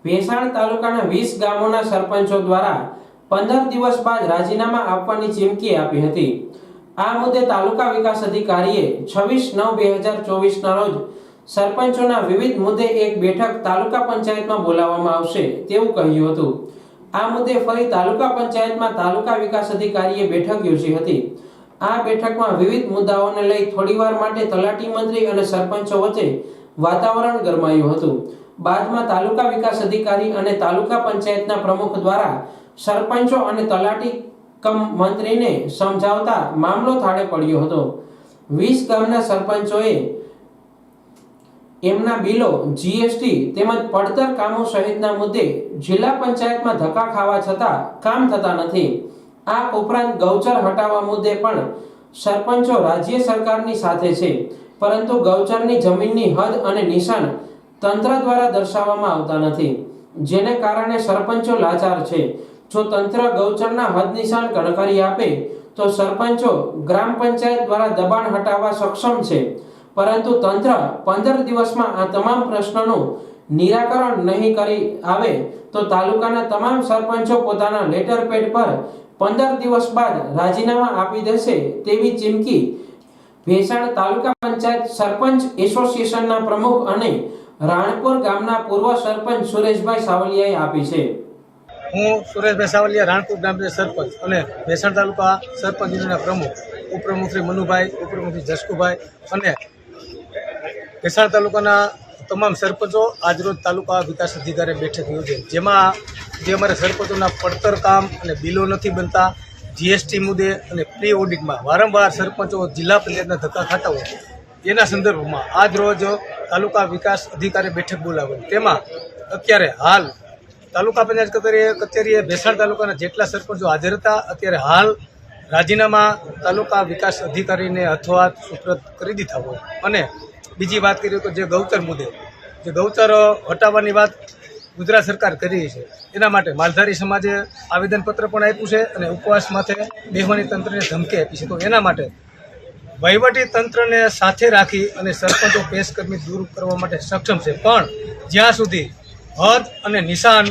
ભેસાણ તાલુકાના 20 ગામોના સરપંચો દ્વારા 15 દિવસ બાદ રાજીનામા આપવાની ચીમકી આપી હતી। આ મુદ્દે તાલુકા વિકાસ અધિકારીએ 26/9/2024 ના રોજ સરપંચોના વિવિધ મુદ્દે એક બેઠક તાલુકા પંચાયતમાં બોલાવવામાં આવશે તેવું કહ્યું હતું। આ મુદ્દે ફરી તાલુકા પંચાયતમાં તાલુકા વિકાસ અધિકારીએ બેઠક યોજી હતી। આ બેઠકમાં વિવિધ મુદ્દાઓને લઈ થોડીવાર માટે તલાટી મંત્રી અને સરપંચો વચ્ચે વાતાવરણ ગરમાયું હતું। બાદમાં તાલુકા વિકાસ અધિકારી અને તાલુકા પંચાયતના પ્રમુખ દ્વારા સરપંચો અને તલાટી મંત્રીને સમજાવતા મામલો થાળે પડ્યો હતો। 20 ગામના સરપંચોએ એમના બિલો, જીએસટી તેમજ પડતર કામો સહિતના મુદ્દે જિલ્લા પંચાયતમાં ધક્કા ખાવા છતાં કામ થતા નથી। આ ઉપરાંત ગૌચર હટાવવા મુદ્દે પણ સરપંચો રાજ્ય સરકારની સાથે છે, પરંતુ ગૌચરની જમીનની હદ અને નિશાન તંત્ર દ્વારા દર્શાવવામાં આવતા નથી, જેને કારણે સરપંચો લાચાર છે। જો તંત્ર ગૌચરના હદ નિશાન કરી આપે તો સરપંચો ગ્રામ પંચાયત દ્વારા દબાણ હટાવવા સક્ષમ છે, પરંતુ તંત્ર 15 દિવસમાં આ તમામ પ્રશ્નોનું નિરાકરણ નહીં કરી આવે તો તાલુકાના તમામ સરપંચો પોતાના લેટર પેડ પર 15 દિવસ બાદ રાજીનામા આપી દેશે તેવી ચીમકી ભેસાણ તાલુકા પંચાયત સરપંચ એસોસિએશનના પ્રમુખ અને રાણપુર ગામના પૂર્વ સરપંચ સુરેશભાઈ સાવલિયાએ આપી છે। હું સુરેશભાઈ સાવલિયા, રાણપુર ગામના સરપંચ અને ભેસાણ તાલુકા સરપંચ યુનિયનના પ્રમુખ, ઉપપ્રમુખ શ્રી મનુભાઈ, ઉપપ્રમુખ શ્રી જસકુભાઈ અને ભેસાણ તાલુકાના તમામ સરપંચો આજરોજ તાલુકા વિકાસ અધિકારી બેઠક યોજી, જેમાં જે અમારા સરપંચોના પડતર કામ અને બિલો નથી બનતા, જીએસટી મુદ્દે અને પ્રી ઓડિટમાં વારંવાર સરપંચો જિલ્લા પંચાયતના ધક્કા ખાતા હોય એના સંદર્ભમાં આજ રોજ તાલુકા વિકાસ અધિકારી બેઠક બોલાવી। તેમાં અત્યારે હાલ તાલુકા પંચાયત કચેરીએ ભેસાણ તાલુકાના જેટલા સરપંચો હાજર હતા, અત્યારે હાલ રાજીનામા તાલુકા વિકાસ અધિકારીને અથવાત સુપ્રત કરી દીધા હોય। અને બીજી વાત કરીએ તો જે ગૌચર મુદ્દે જે ગૌચર હટાવવાની વાત ગુજરાત સરકાર કરી છે, એના માટે માલધારી સમાજે આવેદનપત્ર પણ આપ્યું છે અને ઉપવાસ માથે બેહવાની તંત્રને ધમકી આપી છે। તો એના માટે વહીવટી તંત્રને સાથે રાખી અને સરપંચો પેશકર્મી દૂર કરવા માટે સક્ષમ છે, પણ જ્યાં સુધી હદ અને નિશાન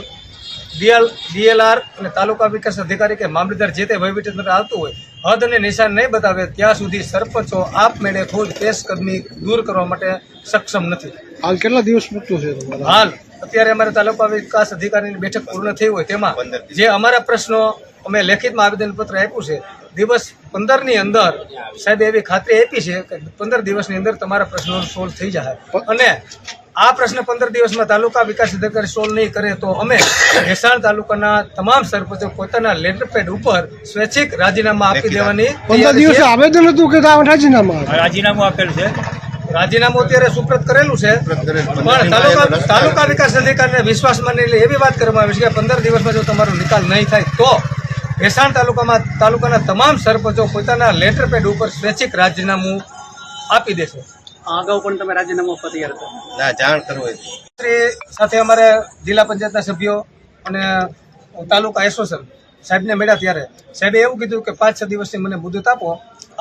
ડીએલઆર અને તાલુકા વિકાસ અધિકારી કે મામલતદાર જે તે વહીવટી તંત્ર આવતું હોય હદ અને નિશાન નહીં બતાવે ત્યાં સુધી સરપંચો આપમેળે ખુદ પેશકર્મી દૂર કરવા માટે સક્ષમ નથી। હાલ કેટલા દિવસ પૂરતું છે? હાલ અત્યારે અમારે તાલુકા વિકાસ અધિકારીની બેઠક પૂર્ણ થઈ હોય તેમાં જે અમારા પ્રશ્નો અમે લેખિતમાં આવેદનપત્ર આપ્યું છે, દિવસ 15ની અંદર સાહેબ એવી ખાતરી આપી છે કે 15 દિવસની અંદર તમારા પ્રશ્નો સોલ્વ થઈ જાય। અને આ પ્રશ્ન 15 દિવસમાં તાલુકા વિકાસ અધિકારી સોલ્વ નહીં કરે તો અમે ભેસાણ તાલુકાના તમામ સરપંચો પોતાના લેટર પેડ ઉપર સ્વૈચ્છિક રાજીનામા આપી દેવાની 15 દિવસે આવેદન હતું કે રાજીનામું આપેલ છે। રાજીનામું અત્યારે સુપ્રત કરેલું છે, પણ તાલુકા વિકાસ અધિકારીને વિશ્વાસમાં નહીં લે એવી વાત કરવામાં આવી છે કે 15 દિવસમાં જો તમારો નિકાલ નહીં થાય તો ભેસાણ તાલુકાના તમામ સરપંચો પોતાના લેટર પેડ ઉપર સ્વૈચ્છિક રાજીનામું આપી દેશે। અગાઉ પણ તમે રાજીનામું આપવા તૈયાર હતા? ના, જાણ કરવું સાથે અમારે જિલ્લા પંચાયતના સભ્યો અને તાલુકા એસોસિએશન સાહેબને મળ્યા ત્યારે સાહેબે એવું કીધું કે 5-6 દિવસની મને મુદત આપો,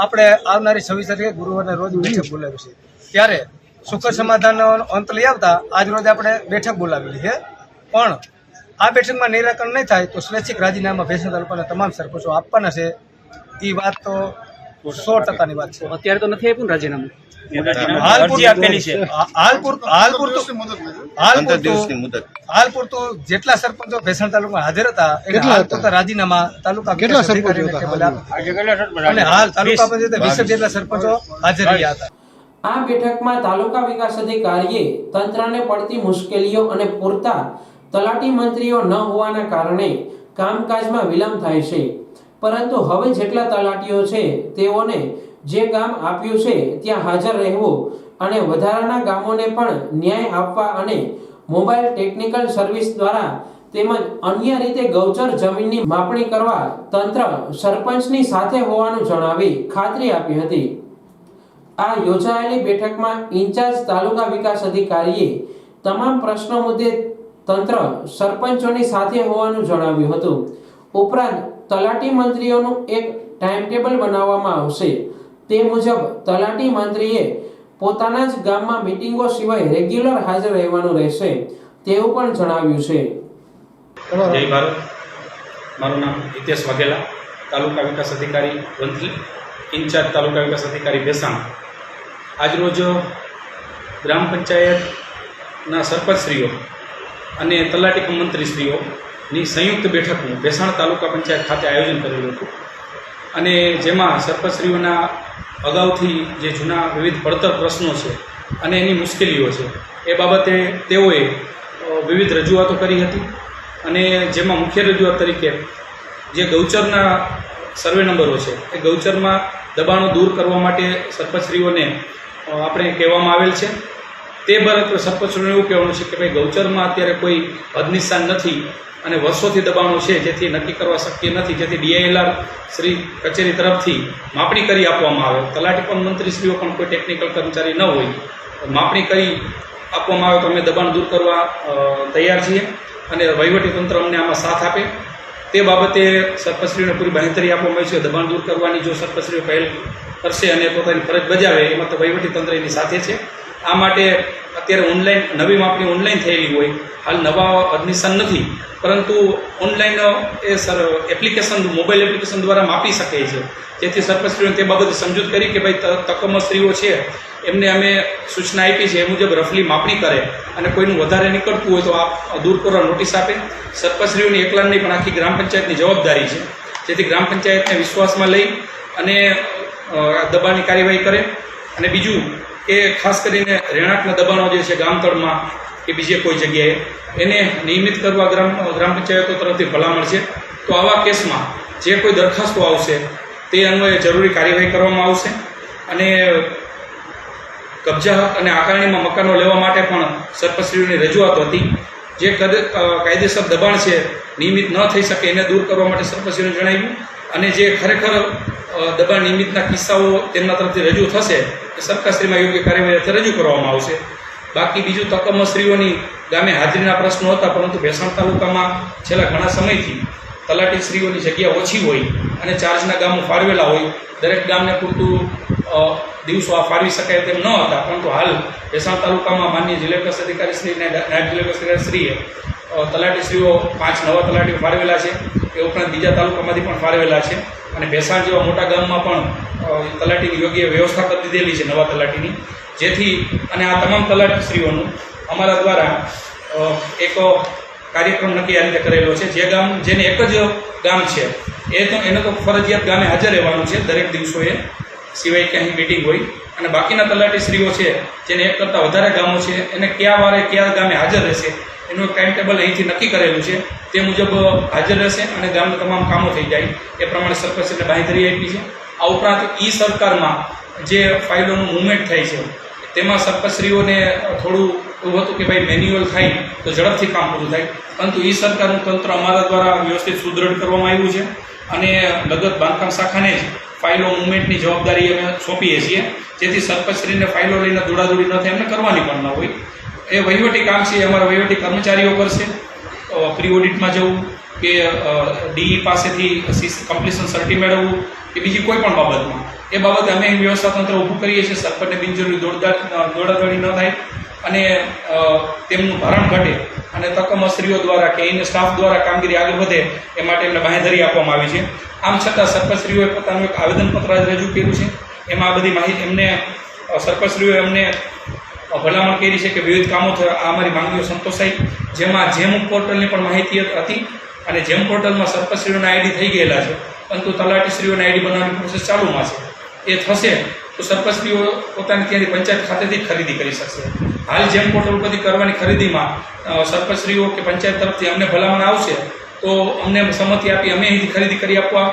આપણે આવનારી 26 તારીખે ગુરુવારના રોજ બેઠક બોલાવી છે। ત્યારે સુખદ સમાધાનનો અંત લઈ આવતા આજ રોજ આપણે બેઠક બોલાવેલી છે, પણ આ બેઠકમાં નિરાકરણ નહીં થાય તો સ્વૈચ્છિક રાજીનામા ભેસાણ તાલુકાના તમામ સરપંચો આપવાના છે। એ વાત તો 100%ની વાત છે। અત્યારે તો નથી આપ્યું રાજીનામું? હાલ પૂરતું જેટલા સરપંચો ભેસાણ તાલુકામાં હાજર હતા એને રાજીનામા તાલુકા કેટલા સરપંચો અને હાલ તાલુકા પંચાયતે 20 જેટલા સરપંચો હાજર રહ્યા હતા। આ બેઠકમાં તાલુકા વિકાસ અધિકારીએ તંત્રને પડતી મુશ્કેલીઓ અને પૂરતા તલાટી મંત્રીઓ ન હોવાના કારણે કામકાજમાં વિલંબ થાય છે, પરંતુ હવે જેટલા તલાટીઓ છે તેઓને જે ગામ આપ્યું છે ત્યાં હાજર રહેવું અને વધારાના ગામોને પણ ન્યાય આપવા અને મોબાઈલ ટેકનિકલ સર્વિસ દ્વારા તેમજ અન્ય રીતે ગૌચર જમીનની માપણી કરવા તંત્ર સરપંચની સાથે હોવાનું જણાવી ખાતરી આપી હતી। આ યોજાયેલી બેઠકમાં ઇન્ચાર્જ તાલુકા વિકાસ અધિકારીએ તમામ પ્રશ્નો મુદ્દે તંત્ર સરપંચોની સાથે હોવાનું જણાવ્યું હતું। ઉપરાંત તલાટી મંત્રીઓનું એક ટાઈમ ટેબલ બનાવવામાં આવશે। તે મુજબ તલાટી મંત્રીએ પોતાના જ ગામમાં મીટિંગો સિવાય રેગ્યુલર હાજર રહેવાનું રહેશે। તેવું પણ જણાવ્યું છે. જય ભારત. મારું નામ હિતેશ વાઘેલા, તાલુકા વિકાસ અધિકારી વંથલી, ઇન્ચાર્જ તાલુકા વિકાસ અધિકારી ભેસાણ. આજરોજ ગ્રામ પંચાયતના સરપંચશ્રીઓ અને તલાટી કમ મંત્રીશ્રીઓની સંયુક્ત બેઠકનું ભેસાણ તાલુકા પંચાયત ખાતે આયોજન કરેલું હતું અને જેમાં સરપંચશ્રીઓના અગાઉથી જે જૂના વિવિધ પડતર પ્રશ્નો છે અને એની મુશ્કેલીઓ છે એ બાબતે તેઓએ વિવિધ રજૂઆતો કરી હતી અને જેમાં મુખ્ય રજૂઆત તરીકે જે ગૌચરના સર્વે નંબરો છે એ ગૌચરમાં દબાણો દૂર કરવા માટે સરપંચશ્રીઓને આપણે કહેવામાં આવેલ છે. તે બાબત સરપંચોને એવું કહેવાનું છે કે ભાઈ ગૌચરમાં અત્યારે કોઈ હદનિશાન નથી અને વર્ષોથી દબાણો છે જેથી નક્કી કરવા શક્ય નથી, જેથી DILR શ્રી કચેરી તરફથી માપણી કરી આપવામાં આવે. તલાટી પણ મંત્રીશ્રીઓ પણ કોઈ ટેકનિકલ કર્મચારી ન હોય, માપણી કરી આપવામાં આવે તો અમે દબાણ દૂર કરવા તૈયાર છીએ અને વહીવટીતંત્ર અમને આમાં સાથ આપે. તે બાબતે સરપંચશ્રીઓને પૂરી બાંહેધરી આપવામાં આવી છે. દબાણ દૂર કરવાની જો સરપંચશ્રીઓ પહેલ કરશે અને પોતાની ફરજ બજાવે એમાં તો વહીવટીતંત્ર એની સાથે છે. આ માટે અત્યારે ઓનલાઈન નવી માપણી ઓનલાઈન થયેલી હોય, હાલ નવા અડમિશન નથી, પરંતુ ઓનલાઈન એ એપ્લિકેશન મોબાઈલ એપ્લિકેશન દ્વારા માપી શકે છે. જેથી સરપંચશ્રીઓને તે બાબતે સમજૂત કરી કે ભાઈ તકમશ્રીઓ છે એમને અમે સૂચના આપી છે એ મુજબ રફલી માપણી કરે અને કોઈનું વધારે નીકળતું હોય તો આ દૂર કરવા નોટિસ આપે. સરપંચશ્રીઓની એકલા નહીં પણ આખી ગ્રામ પંચાયતની જવાબદારી છે, જેથી ગ્રામ પંચાયતને વિશ્વાસમાં લઈ અને દબાણની કાર્યવાહી કરે. અને બીજું કે ખાસ કરીને રહેણાંકના દબાણો જે છે ગામતળમાં કે બીજે કોઈ જગ્યાએ એને નિયમિત કરવા ગ્રામ પંચાયતો તરફથી ભલામણ છે. તો આવા કેસમાં જે કોઈ દરખાસ્તો આવશે તે અન્વયે જરૂરી કાર્યવાહી કરવામાં આવશે. અને કબજા હક અને આકારણીમાં મકાનો લેવા માટે પણ સરપંચશ્રીઓની રજૂઆત હતી. જે કાયદેસર દબાણ છે નિયમિત ન થઈ શકે એને દૂર કરવા માટે સરપંચશ્રીઓને જણાવ્યું. અને જે ખરેખર દબાણ નિયમિતના કિસ્સાઓ તેમના તરફથી રજૂ થશે એ સરકારશ્રીમાં યોગ્ય કાર્યવાહી રજૂ કરવામાં આવશે. બાકી બીજું તકમશ્રીઓની ગામે હાજરીના પ્રશ્નો હતા, પરંતુ ભેસાણ તાલુકામાં છેલ્લા ઘણા સમયથી તલાટીશ્રીઓની જગ્યા ઓછી હોય અને ચાર્જના ગામો ફાળવેલા હોય, દરેક ગામને પૂરતું દિવસો આ ફાળવી શકાય તેમ ન હતા. પરંતુ હાલ ભેસાણ તાલુકામાં માનનીય જિલ્લા વિકાસ અધિકારીશ્રી અને નાયબ જિલ્લા વિકાસ અધિકારીશ્રીએ તલાટીશ્રીઓ 5 નવા તલાટીઓ ફાળવેલા છે. એ ઉપરાંત બીજા તાલુકામાંથી પણ ફાળવેલા છે અને ભેસાણ જેવા મોટા ગામમાં પણ તલાટીની યોગ્ય વ્યવસ્થા કરી દીધેલી છે નવા તલાટીની. જેથી અને આ તમામ તલાટીશ્રીઓનું અમારા દ્વારા એક કાર્યક્રમ નક્કી આ રીતે કરેલો છે. જે ગામ જેને એક જ ગામ છે એને તો ફરજિયાત ગામે હાજર રહેવાનું છે દરેક દિવસોએ, સિવાય કે અહીં મિટિંગ હોય. અને બાકીના તલાટીશ્રીઓ છે જેને એક કરતાં વધારે ગામો છે એને કયા વારે કયા ગામે હાજર રહેશે એનું ટાઈમ ટેબલ અહીંથી નક્કી કરેલું છે. તે મુજબ હાજર રહેશે અને ગામના તમામ કામો થઈ જાય એ પ્રમાણે સરપંચને બાંહેધરી આપી છે. આ ઉપરાંત સરકારમાં જે ફાઇલોનું મૂવમેન્ટ થાય છે તેમાં સરપંચશ્રીઓને થોડું એવું હતું કે ભાઈ મેન્યુઅલ થાય તો ઝડપથી કામ પૂરું થાય, પરંતુ સરકારનું તંત્ર અમારા દ્વારા વ્યવસ્થિત સુદૃઢ કરવામાં આવ્યું છે અને લગત બાંધકામ શાખાને જ ફાઇલો મૂવમેન્ટની જવાબદારી અમે સોંપીએ છીએ. જેથી સરપંચશ્રીને ફાઇલો લઈને દોડાદોડી ન થાય, એમને કરવાની પણ ન હોય. એ વહીવટી કામ છે અમારા વહીવટી કર્મચારીઓ કરશે. પ્રી ઓડિટમાં જવું કે DE પાસેથી કમ્પ્લીશન સર્ટી મેળવવું કે બીજી કોઈ પણ બાબતમાં એ બાબતે અમે વ્યવસ્થા તંત્ર ઊભું કરીએ છીએ. સરપંચને બિનજરૂરી દોડાદોડી ન થાય અને તેમનું ભારણ ઘટે અને તકમશ્રીઓ દ્વારા કે એને સ્ટાફ દ્વારા કામગીરી આગળ વધે એ માટે એમને બાંહેધરી આપવામાં આવી છે. આમ છતાં સરપંચશ્રીઓએ પોતાનું એક આવેદનપત્ર રજૂ કર્યું છે. એમાં આ બધી માહિતી એમને સરપંચશ્રીઓએ અમને ભલામણ કરી છે કે વિવિધ કામો આ અમારી માંગણીઓ સંતોષાઈ. જેમાં જેમ પોર્ટલની પણ માહિતી હતી અને જેમ પોર્ટલમાં સરપંચશ્રીઓના આઈડી થઈ ગયેલા છે, પરંતુ તલાટીશ્રીઓના આઈડી બનાવવાની પ્રોસેસ ચાલુમાં છે. એ થશે તો સરપંચશ્રીઓ પોતાની ત્યાંની પંચાયત ખાતેથી જ ખરીદી કરી શકશે. હાલ જેમ પોર્ટલ ઉપરથી કરવાની ખરીદીમાં સરપંચશ્રીઓ કે પંચાયત તરફથી અમને ભલામણ આવશે તો અમને સંમતિ આપી અમે અહીંથી ખરીદી કરી આપવા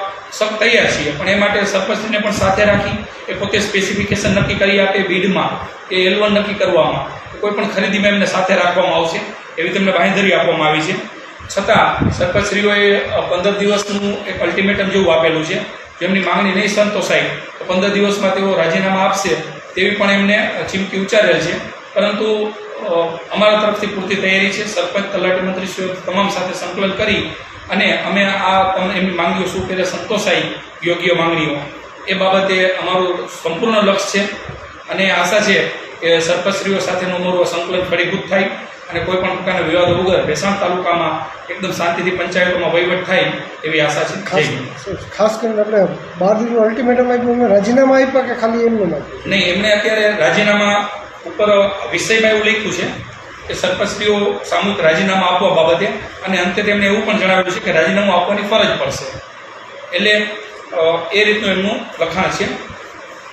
તૈયાર છીએ. પણ એ માટે સરપંચને પણ સાથે રાખી એ પોતે સ્પેસિફિકેશન નક્કી કરી આપે બીડમાં કે L1 નક્કી કરવામાં, કોઈ પણ ખરીદીમાં એમને સાથે રાખવામાં આવશે એવી તેમને બાંહેધરી આપવામાં આવી છે. છતાં સરપંચશ્રીઓએ 15 દિવસનું એક અલ્ટિમેટમ જેવું આપેલું છે. જેમની માંગણી નહીં સંતોષાય તો 15 દિવસમાં તેઓ રાજીનામા આપશે તેવી પણ એમને ચીમકી ઉચ્ચારેલ છે. પરંતુ અમારા તરફથી પૂરતી તૈયારી છે. સરપંચ તલાટી મંત્રીશ્રીઓ તમામ સાથે સંકલન કરી અને અમે એમની માંગણીઓ શું કરે સંતોષાય યોગ્ય માંગણીઓ એ બાબતે અમારું સંપૂર્ણ લક્ષ્ય છે અને આશા છે કે સરપંચશ્રીઓ સાથેનું અમારું સંકલન ફળીભૂત થાય અને કોઈ પણ પ્રકારના વિવાદો વગર ભેસાણ તાલુકામાં એકદમ શાંતિથી પંચાયતોમાં વહીવટ થાય એવી આશા છે. જય હિન્દ. ખાસ કરીને આપણે 12 દિનનું અલ્ટિમેટમ આપ્યું, એમને રાજીનામા આપ્યા કે ખાલી એમનું આપ્યું? નહીં, એમને અત્યારે રાજીનામા ઉપર વિષયમાં એવું લખ્યું છે કે સરપંચશ્રીઓ સામૂહિક રાજીનામા આપવા બાબતે, અને અંતે તેમણે એવું પણ જણાવ્યું છે કે રાજીનામું આપવાની ફરજ પડશે. એટલે એ રીતનું એમનું લખાણ છે.